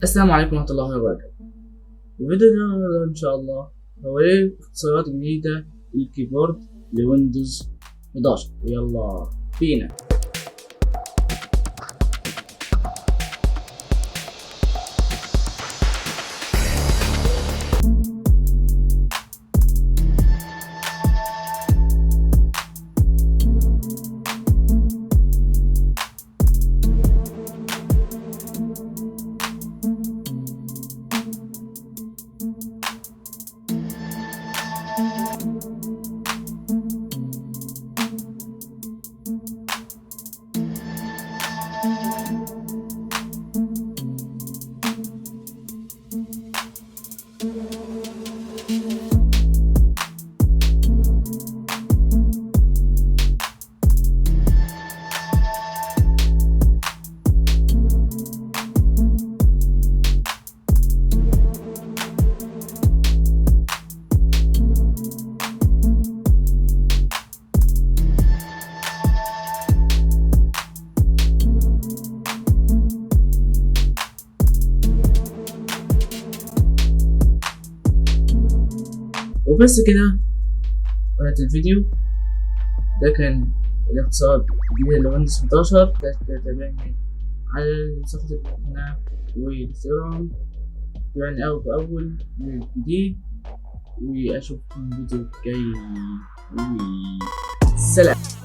السلام عليكم ورحمة الله وبركاته. الفيديو ده إن شاء الله هو اختصارات جديدة للكيبورد لويندوز 11. يلا بينا. وبس كده قناة الفيديو ده كان الاختصار الجديد لويندوز 11. تابعني على صفحة القناة والانستغرام، تابعني أول بأول من الجديد، وأشوفكم الفيديو الجاي. سلام.